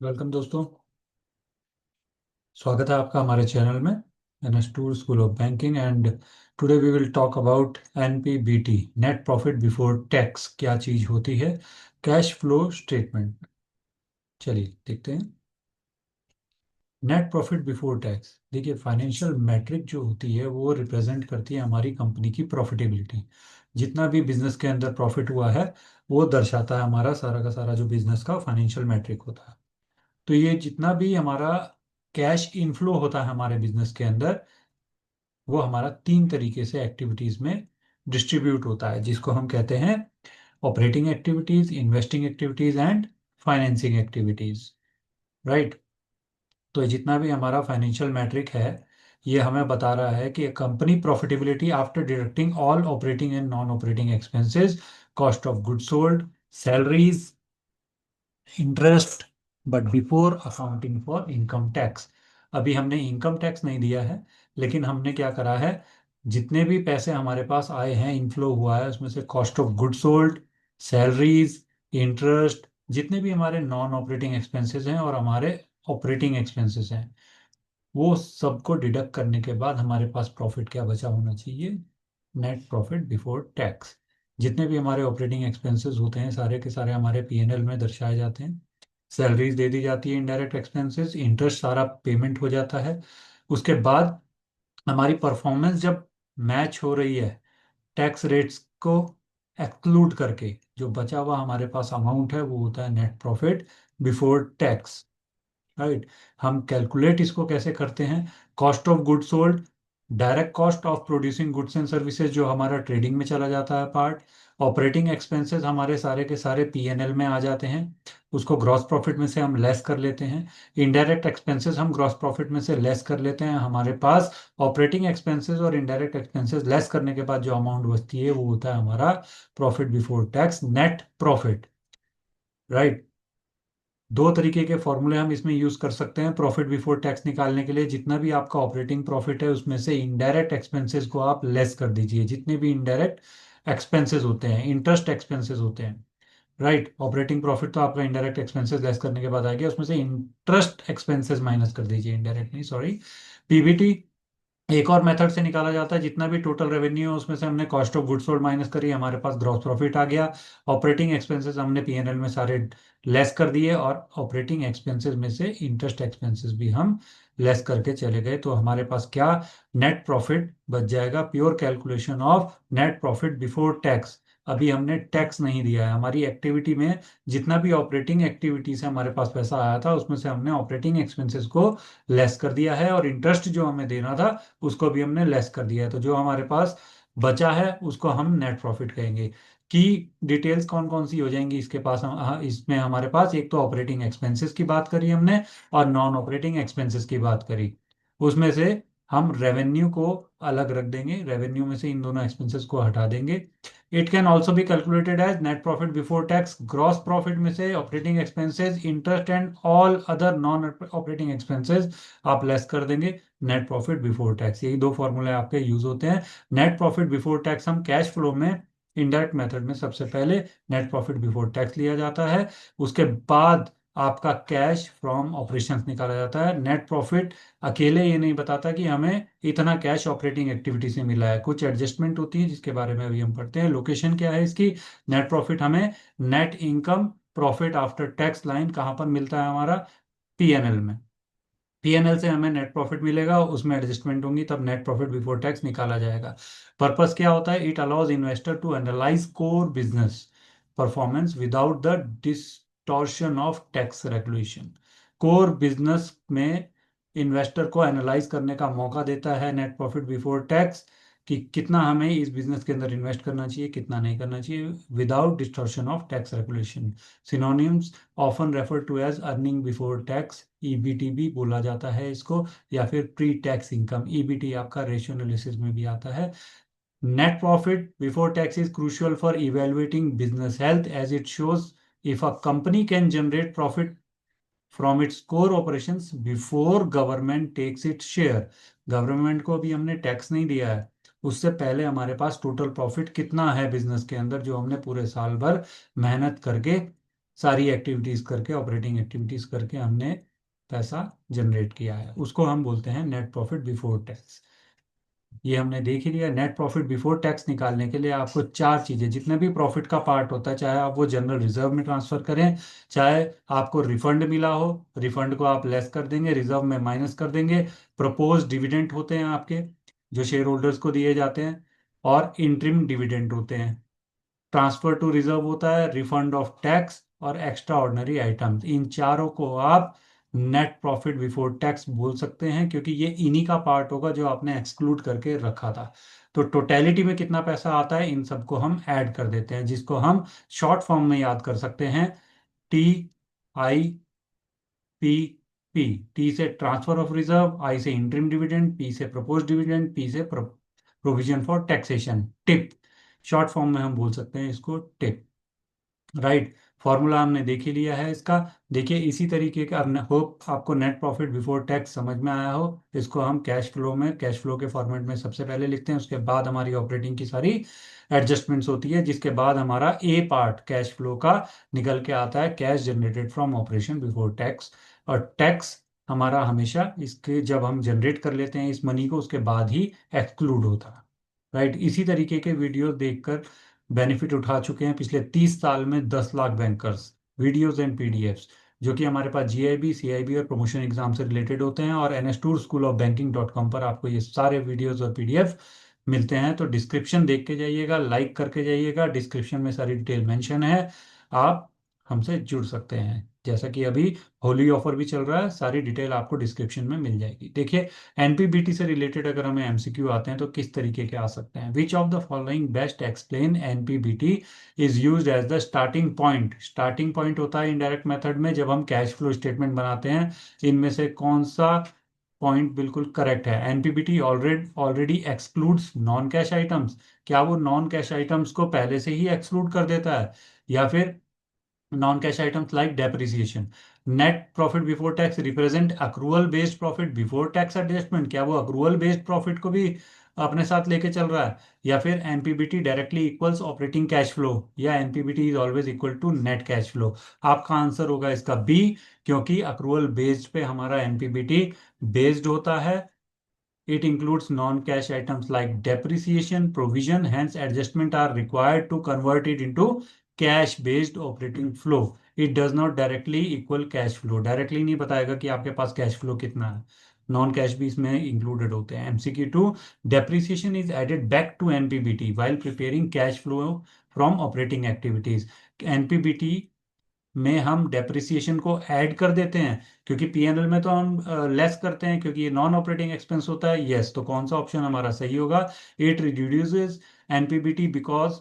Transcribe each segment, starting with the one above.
Welcome दोस्तों। स्वागत है आपका हमारे चैनल में NS two school of banking. And today we will talk about NPBT, net profit before tax. क्या चीज़ होती है? Cash flow statement. चलिए देखते हैं। नेट प्रॉफिट बिफोर टैक्स, देखिए फाइनेंशियल मैट्रिक जो होती है वो रिप्रेजेंट करती है हमारी कंपनी की प्रॉफिटेबिलिटी। जितना भी बिजनेस के अंदर प्रॉफिट हुआ है वो दर्शाता है हमारा सारा का सारा जो बिजनेस का फाइनेंशियल मैट्रिक होता है। तो ये जितना भी हमारा कैश इनफ्लो होता है हमारे बिजनेस के अंदर, वो हमारा तीन तरीके से एक्टिविटीज में डिस्ट्रीब्यूट होता है, जिसको हम कहते हैं operating activities, investing activities and financing activities. Right. तो ये जितना भी हमारा फाइनेंशियल मैट्रिक है ये हमें बता रहा है कि company profitability after deducting all operating and non operating expenses, cost of goods sold, salaries, interest, but before accounting for income tax. अभी हमने इनकम टैक्स नहीं दिया है, लेकिन हमने क्या करा है, जितने भी पैसे हमारे पास आए हैं, इनफ्लो हुआ है, उसमें से cost of good sold, salaries, interest, जितने भी हमारे नॉन ऑपरेटिंग एक्सपेंसेस हैं और हमारे ऑपरेटिंग एक्सपेंसेस हैं, वो सबको डिडक्ट करने के बाद हमारे पास प्रॉफिट क्या बचा होना चाहिए? Net profit before tax. जितने भी हमारे ऑपरेटिंग एक्सपेंसेस होते हैं सारे के सारे हमारे पीएनएल में दर्शाए जाते हैं। सैलरीज दे दी जाती है, इनडायरेक्ट एक्सपेंसेस, इंटरेस्ट सारा पेमेंट हो जाता है। उसके बाद हमारी परफॉर्मेंस जब मैच हो रही है टैक्स रेट्स को एक्सक्लूड करके, जो बचा हुआ हमारे पास अमाउंट है वो होता है net profit before tax. Right. हम कैलकुलेट इसको कैसे करते हैं? Cost of goods sold, direct cost of producing goods and services जो हमारा ट्रेडिंग में चला जाता है पार्ट। ऑपरेटिंग एक्सपेंसेस हमारे सारे के सारे पीएनएल में आ जाते हैं, उसको ग्रॉस प्रॉफिट में से हम लेस कर लेते हैं। इनडायरेक्ट एक्सपेंसेस हम ग्रॉस प्रॉफिट में से लेस कर लेते हैं। हमारे पास ऑपरेटिंग एक्सपेंसेस और इनडायरेक्ट एक्सपेंसेस लेस करने के बाद जो अमाउंट बचती है वो होता है हमारा profit before tax, net profit. Right. दो तरीके के फॉर्मूले हम इसमें यूज कर सकते हैं प्रॉफिट बिफोर टैक्स निकालने के लिए। जितना भी आपका ऑपरेटिंग प्रॉफिट है उसमें से इनडायरेक्ट एक्सपेंसेस को आप लेस कर दीजिए, जितने भी इनडायरेक्ट एक्सपेंसेस होते हैं, इंटरेस्ट एक्सपेंसेस होते हैं। राइट। ऑपरेटिंग प्रॉफिट तो आपका इनडायरेक्ट एक्सपेंसेस लेस करने के बाद आ गया, उसमें से इंटरेस्ट एक्सपेंसेस माइनस कर दीजिए, इनडायरेक्ट नहीं, सॉरी। पीबीटी एक और मेथड से निकाला जाता है, जितना भी टोटल रेवेन्यू है उसमें से हमने cost of goods sold minus करी, हमारे पास ग्रॉस प्रॉफिट आ गया। ऑपरेटिंग एक्सपेंसेस हमने पीएनएल में सारे लेस कर दिए, और ऑपरेटिंग एक्सपेंसेस में से इंटरेस्ट एक्सपेंसेस भी हम लेस करके चले गए, तो हमारे पास क्या नेट प्रॉफिट बच जाएगा? Pure calculation of net profit before tax. अभी हमने टैक्स नहीं दिया है, हमारी एक्टिविटी में जितना भी ऑपरेटिंग एक्टिविटी से हमारे पास पैसा आया था उसमें से हमने ऑपरेटिंग एक्सपेंसेस को लेस कर दिया है, और इंटरेस्ट जो हमें देना था उसको भी हमने लेस कर दिया है। तो जो हमारे पास बचा है उसको हम नेट प्रॉफिट कहेंगे। की डिटेल्स कौन कौन सी हो जाएंगी इसके पास? इसमें हमारे पास एक तो ऑपरेटिंग एक्सपेंसेस की बात करी हमने, और नॉन ऑपरेटिंग एक्सपेंसेस की बात करी। उसमें से हम रेवेन्यू को अलग रख देंगे, रेवेन्यू में से इन दोनों एक्सपेंसेस को हटा देंगे। It can also be calculated as net profit before tax, gross profit में से operating expenses, interest and all other non operating expenses आप लेस कर देंगे, नेट प्रॉफिट बिफोर टैक्स। यही दो फॉर्मूले आपके यूज होते हैं। नेट प्रॉफिट बिफोर टैक्स हम कैश फ्लो में इनडायरेक्ट मेथड में सबसे पहले नेट प्रॉफिट बिफोर टैक्स लिया जाता है, उसके बाद आपका कैश फ्रॉम ऑपरेशंस निकाला जाता है। नेट प्रॉफिट अकेले ये नहीं बताता कि हमें इतना कैश ऑपरेटिंग एक्टिविटी से मिला है, कुछ एडजस्टमेंट होती है जिसके बारे में अभी हम पढ़ते हैं। लोकेशन क्या है इसकी? नेट प्रॉफिट हमें net income profit after tax line कहाँ पर मिलता है? हमारा पीएनएल में। पीएनएल से हमें नेट प्रॉफिट मिलेगा, उसमें एडजस्टमेंट होंगी, तब नेट प्रॉफिट बिफोर टैक्स निकाला जाएगा। पर्पस क्या होता है? It allows investor to analyse core business performance without the distortion of tax regulation. Core business में इन्वेस्टर को एनालाइज करने का मौका देता है नेट प्रॉफिट बिफोर टैक्स, कि कितना हमें इस बिजनेस के अंदर इन्वेस्ट करना चाहिए, कितना नहीं करना चाहिए, without distortion of tax regulation. Synonyms often refer to as earning before tax, EBT भी बोला जाता है इसको, या फिर प्री टैक्स इनकम, ईबीटी आपका रेशियो एनालिसिस में भी आता है। Net profit before tax is crucial for evaluating business health, as it shows if a company can generate profit from its core operations before government takes its share. Government को अभी हमने tax नहीं दिया है, उससे पहले हमारे पास टोटल प्रॉफिट कितना है बिजनेस के अंदर, जो हमने पूरे साल भर मेहनत करके सारी एक्टिविटीज करके, ऑपरेटिंग एक्टिविटीज करके हमने पैसा जनरेट किया है, उसको हम बोलते हैं नेट प्रॉफिट बिफोर टैक्स। ये हमने देख ही लिया। नेट प्रॉफिट बिफोर टैक्स निकालने के लिए आपको चार चीजें, जितने भी प्रॉफिट का पार्ट होता है, चाहे आप वो जनरल रिजर्व में ट्रांसफर करें, चाहे आपको रिफंड मिला हो, रिफंड को आप लेस कर देंगे, रिजर्व में माइनस कर देंगे, प्रपोज डिविडेंड होते हैं आपके जो शेयर होल्डर्स को दिए जाते हैं, और इंटरिम डिविडेंड होते हैं। ट्रांसफर टू रिजर्व होता है, रिफंड ऑफ टैक्स और एक्स्ट्रा ऑर्डिनरी आइटम्स। इन चारों को आप नेट प्रॉफिट बिफोर टैक्स बोल सकते हैं, क्योंकि ये इन्हीं का पार्ट होगा जो आपने एक्सक्लूड करके रखा था। तो टोटेलिटी में कितना पैसा आता है, इन सबको हम ऐड कर देते हैं, जिसको हम शॉर्ट फॉर्म में याद कर सकते हैं, TIPP। टी से ट्रांसफर ऑफ रिजर्व, आई से इंटरिम डिविडेंड, पी से प्रपोज डिविडेंड, पी से provision for taxation, tip. Short form में हम बोल सकते हैं इसको टिप। राइट। फॉर्मूला हमने देख ही लिया है इसका। देखिए इसी तरीके का, हमने होप आपको नेट प्रॉफिट बिफोर टैक्स समझ में आया हो। इसको हम कैश फ्लो में, कैश फ्लो के फॉर्मेट में सबसे पहले लिखते हैं, उसके बाद हमारी ऑपरेटिंग की सारी एडजस्टमेंट्स होती है, जिसके बाद हमारा ए पार्ट कैश फ्लो का निकल के आता है, cash generated from operation before tax. और टैक्स हमारा हमेशा इसके, जब हम जनरेट कर लेते हैं इस मनी को, उसके बाद ही एक्सक्लूड होता है। राइट। इसी तरीके के वीडियो देखकर बेनिफिट उठा चुके हैं पिछले 30 साल में 10 lakh bankers, videos and PDFs, जो कि हमारे पास जीआईबी, सीआईबी और प्रमोशन एग्जाम से रिलेटेड होते हैं। और N S tour school of banking .com पर आपको ये सारे वीडियोज और पीडीएफ मिलते हैं। तो डिस्क्रिप्शन देख के जाइएगा, लाइक करके जाइएगा, डिस्क्रिप्शन में सारी डिटेल मेंशन है। आप हमसे जुड़ सकते हैं, जैसा कि अभी होली ऑफर भी चल रहा है, सारी डिटेल आपको डिस्क्रिप्शन में मिल जाएगी। देखिए एनपीबीटी से रिलेटेड अगर हमें एमसीक्यू आते हैं तो किस तरीके के आ सकते हैं। Which of the following best explain NPBT is used as the starting point. Starting point होता है इनडायरेक्ट मेथड में जब हम कैश फ्लो स्टेटमेंट बनाते हैं, इनमें से कौन सा पॉइंट बिल्कुल करेक्ट है। NPBT already excludes non cash items. क्या वो नॉन कैश आइटम्स को पहले से ही एक्सक्लूड कर देता है, या फिर non cash items like depreciation. Net profit before tax represent accrual based profit before tax adjustment. क्या वो अक्रूवल बेस्ड प्रॉफिट को भी अपने साथ लेके चल रहा है, या फिर NPBT directly equals operating cash flow, या NPBT is always equal to net cash flow. आपका आंसर होगा इसका बी, क्योंकि अक्रूवल बेस्ड पे हमारा एनपीबीटी बेस्ड होता है। It includes non-cash items like depreciation, provision, hence adjustment are required to convert it into cash-based operating flow. It does not directly equal cash flow. Directly नहीं बताएगा कि आपके पास cash flow कितना है। नॉन कैश भी इसमें इंक्लूडेड होते हैं। MCQ2, depreciation is added back to NPBT while preparing cash flow from operating activities. NPBT में हम डेप्रिसिएशन को ऐड कर देते हैं, क्योंकि पीएनएल में तो हम लेस करते हैं, क्योंकि ये नॉन ऑपरेटिंग एक्सपेंस होता है। यस, तो कौन सा ऑप्शन हमारा सही होगा। It reduces NPBT because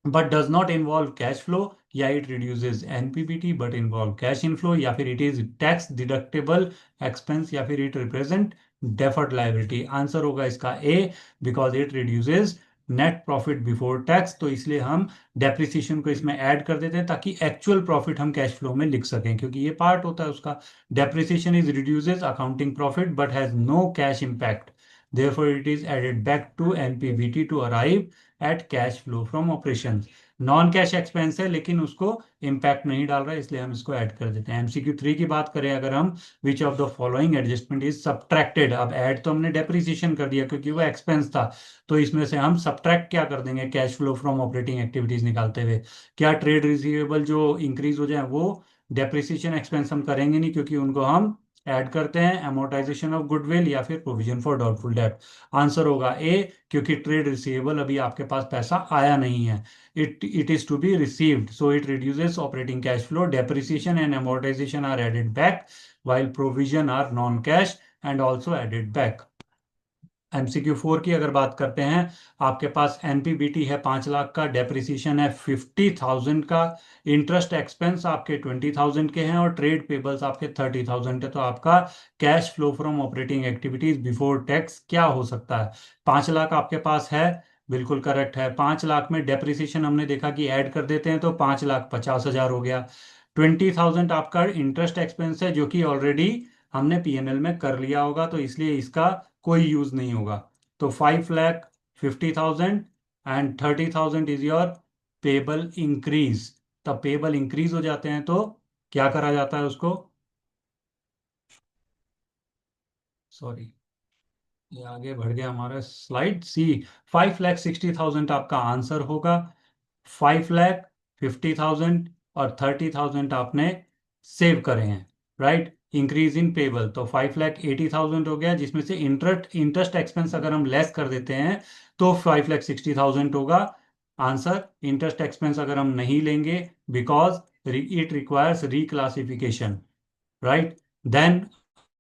but does not involve cash flow, या it reduces NPBT but involve cash inflow, या फिर it is tax deductible expense, या फिर it represent deferred liability. Answer होगा इसका A, because it reduces net profit before tax. तो इसलिए हम डेप्रिसिएशन को इसमें ऐड कर देते हैं ताकि एक्चुअल प्रॉफिट हम कैश फ्लो में लिख सकें, क्योंकि ये पार्ट होता है उसका। Depreciation is reduces accounting profit but has no cash impact, therefore it is added back to NPBT to arrive at cash flow from operation. Non cash expense है लेकिन उसको इम्पैक्ट नहीं डाल रहा है, इसलिए हम इसको ऐड कर देते हैं। MCQ3 की बात करें अगर हम, विच of the following adjustment is subtracted. अब ऐड तो हमने डेप्रिसिएशन कर दिया क्योंकि वो एक्सपेंस था, तो इसमें से हम सब्ट्रैक्ट क्या कर देंगे cash flow from operating activities निकालते हुए। क्या ट्रेड रिसीवेबल जो इंक्रीज हो जाए वो डेप्रिसिएशन एक्सपेंस हम करेंगे नहीं, क्योंकि उनको हम ऐड करते हैं अमोर्टाइजेशन ऑफ गुडविल या फिर provision for doubtful debt. Answer होगा ए, क्योंकि ट्रेड रिसीवेबल अभी आपके पास पैसा आया नहीं है, it is to be received, so it reduces operating cash flow. Depreciation and amortization are added back while provision are non cash and also added back. MCQ4 की अगर बात करते हैं, आपके पास एनपीबीटी है 5 लाख का, डेप्रिसिएशन है 50,000 का, इंटरेस्ट एक्सपेंस आपके 20,000 के हैं, और ट्रेड पेबल्स आपके 30,000 है। तो आपका cash flow from operating activities before tax क्या हो सकता है। 5 लाख आपके पास है, बिल्कुल करेक्ट है। 5 लाख में डेप्रिसिएशन हमने देखा कि ऐड कर देते हैं तो 5,50,000 हो गया। 20,000 आपका इंटरेस्ट एक्सपेंस है जो कि ऑलरेडी हमने पीएनएल में कर लिया होगा, तो इसलिए इसका कोई यूज नहीं होगा। तो 5,50,000 and 30,000 is your payable increase. तब पेबल इंक्रीज हो जाते हैं तो क्या करा जाता है उसको, सॉरी ये आगे बढ़ गया हमारा स्लाइड। सी, 5,60,000 आपका आंसर होगा। 5,50,000 और 30,000 आपने सेव करे हैं, राइट। इंक्रीज इन पेबल तो 5,80,000 हो गया, जिसमें से इंटरेस्ट इंटरेस्ट एक्सपेंस अगर हम लेस कर देते हैं तो 5,60,000 होगा आंसर। इंटरेस्ट एक्सपेंस अगर हम नहीं लेंगे because it requires reclassification, right, then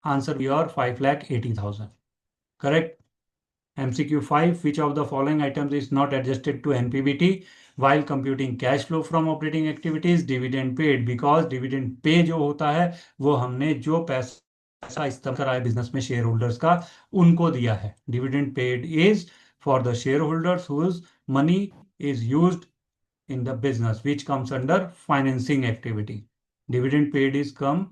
answer B और 5,80,000, correct. MCQ 5, which of the following items is not adjusted to NPBT while computing cash flow from operating activities? Dividend paid, because dividend pay जो होता है वो हमने जो पैसा इस्तेमाल करा है बिजनेस में शेयर होल्डर्स का उनको दिया है। Dividend paid is for the share holders whose money is used in the business, which comes under financing activity. Dividend paid is come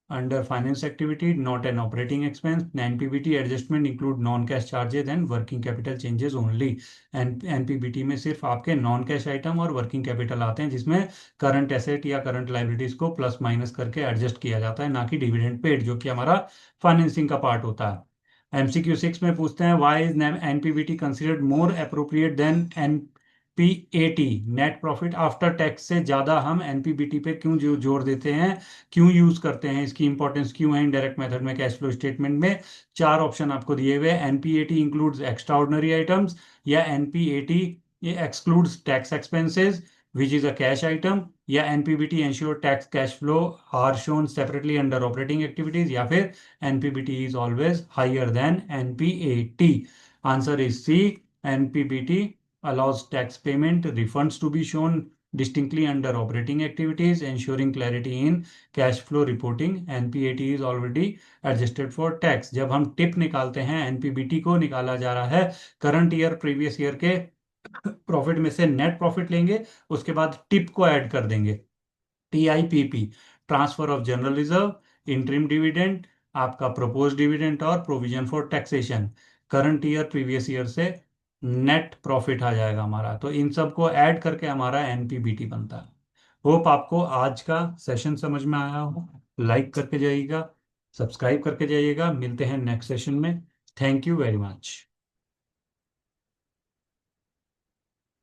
under finance activity, not an operating expense. NPBT adjustment include non-cash charges and working capital changes only. And NPBT में सिर्फ आपके non cash item और working capital आते हैं, जिसमें current asset या current liabilities को plus minus करके एडजस्ट किया जाता है, ना कि डिविडेंड पेड जो कि हमारा फाइनेंसिंग का पार्ट होता है। MCQ 6 में पूछते हैं, why is NPBT considered more appropriate than PAT, net profit after tax से ज्यादा हम एनपीबीटी पे क्यों जोर देते हैं, क्यों यूज करते हैं, इसकी इंपॉर्टेंस क्यों है इनडायरेक्ट मेथड में कैश फ्लो स्टेटमेंट में। चार ऑप्शन आपको दिए हुए, एनपीएटी इंक्लूड्स एक्स्ट्राऑर्डिनरी आइटम्स, या एनपीएटी ये excludes tax expenses which is a cash item, या NPBT ensure tax cash flow are shown separately under operating activities, या फिर NPBT is always higher than NPAT. Answer is C, NPBT allows tax payment refunds to be shown distinctly under operating activities, ensuring clarity in cash flow reporting. NPAT is already adjusted for tax. जब हम tip निकालते हैं, NPBT को निकाला जा रहा है current year previous year के प्रॉफिट में से नेट प्रॉफिट लेंगे, उसके बाद टिप को ऐड कर देंगे। TIPP, transfer of general reserve, interim dividend, आपका प्रोपोज डिविडेंड और provision for taxation. Current year previous year से नेट प्रॉफिट आ जाएगा हमारा, तो इन सब को ऐड करके हमारा एनपीबीटी बनता है। होप आपको आज का सेशन समझ में आया हो। लाइक करके जाइएगा, सब्सक्राइब करके जाइएगा। मिलते हैं नेक्स्ट सेशन में। Thank you very much.